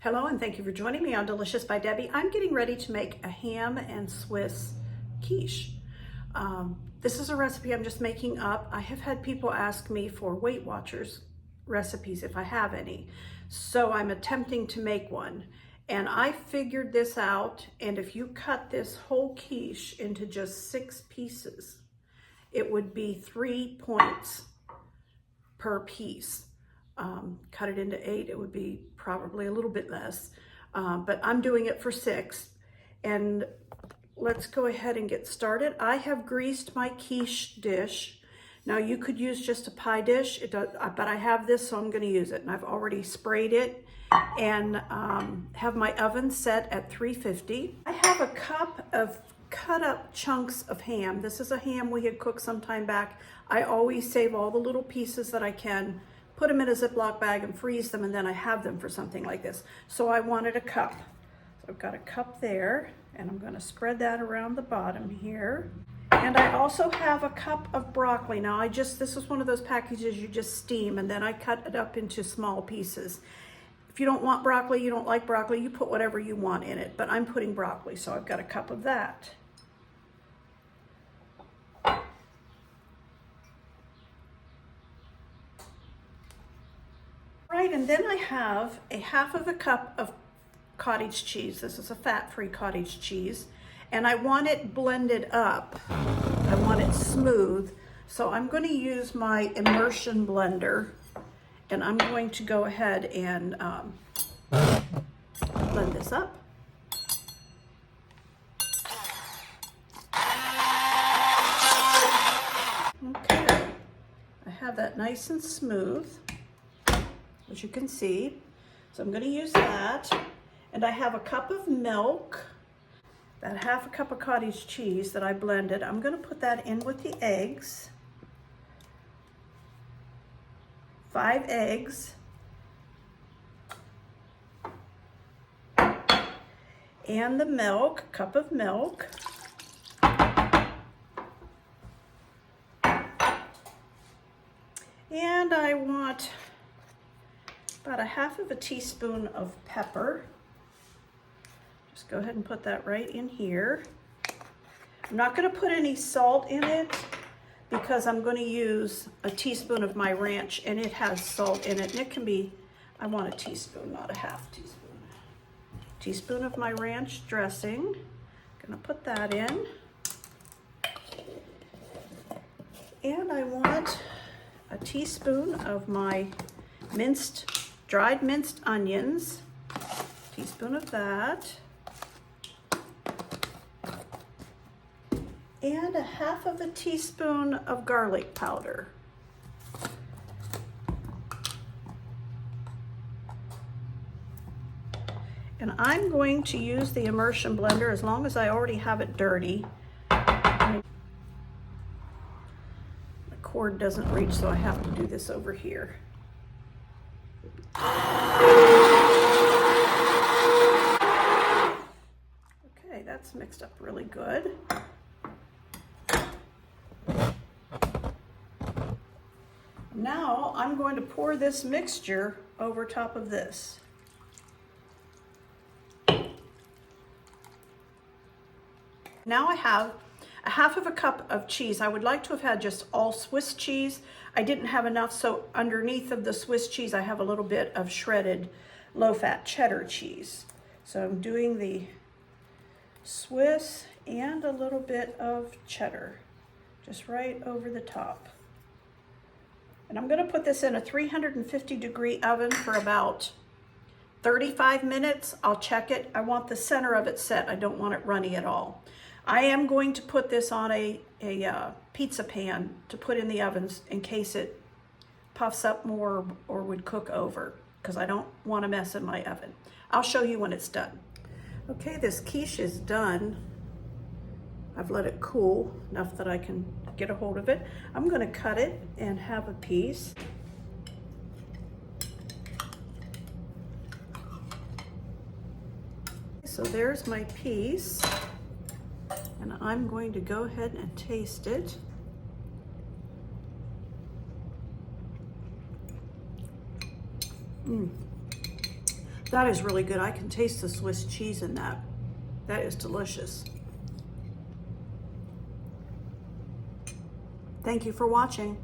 Hello and thank you for joining me on Delicious by Debbie. I'm getting ready to make a ham and Swiss quiche. This is a recipe I'm just making up. I have had people ask me for Weight Watchers recipes if I have any. So I'm attempting to make one. And I figured this out, and if you cut this whole quiche into just 6 pieces, it would be 3 points per piece. Cut it into 8, it would be probably a little bit less, but I'm doing it for 6. And let's go ahead and get started. I have greased my quiche dish. Now you could use just a pie dish, but I have this, so I'm going to use it. And I've already sprayed it and have my oven set at 350. I have a cup of cut up chunks of ham. This is a ham we had cooked some time back. I always save all the little pieces that I can, put them in a Ziploc bag and freeze them, and then I have them for something like this. So I wanted a cup. So I've got a cup there, and I'm going to spread that around the bottom here. And I also have a cup of broccoli. Now this is one of those packages you just steam, and then I cut it up into small pieces. If you don't want broccoli, you don't like broccoli, you put whatever you want in it, but I'm putting broccoli, so I've got a cup of that. Right, and then I have a half of a cup of cottage cheese. This is a fat-free cottage cheese, and I want it blended up. I want it smooth, so I'm going to use my immersion blender, and I'm going to go ahead and blend this up. Okay, I have that nice and smooth, as you can see. So I'm going to use that. And I have a cup of milk, that half a cup of cottage cheese that I blended. I'm going to put that in with the eggs. 5 eggs. And the milk, cup of milk. And I want about a half of a teaspoon of pepper. Just go ahead and put that right in here. I'm not going to put any salt in it because I'm going to use a teaspoon of my ranch, and it has salt in it. And it can be, I want a teaspoon, not a half teaspoon. Teaspoon of my ranch dressing. I'm going to put that in. And I want a teaspoon of my dried minced onions, teaspoon of that, and a half of a teaspoon of garlic powder. And I'm going to use the immersion blender as long as I already have it dirty. The cord doesn't reach, so I have to do this over here. Okay, that's mixed up really good. Now I'm going to pour this mixture over top of this. Now I have a half of a cup of cheese. I would like to have had just all Swiss cheese. I didn't have enough, so underneath of the Swiss cheese, I have a little bit of shredded low-fat cheddar cheese. So I'm doing the Swiss and a little bit of cheddar, just right over the top. And I'm going to put this in a 350-degree oven for about 35 minutes. I'll check it. I want the center of it set. I don't want it runny at all. I am going to put this on a pizza pan to put in the ovens in case it puffs up more or would cook over, because I don't want a mess in my oven. I'll show you when it's done. Okay, this quiche is done. I've let it cool enough that I can get a hold of it. I'm going to cut it and have a piece. So there's my piece. And I'm going to go ahead and taste it. That is really good. I can taste the Swiss cheese in that. That is delicious. Thank you for watching.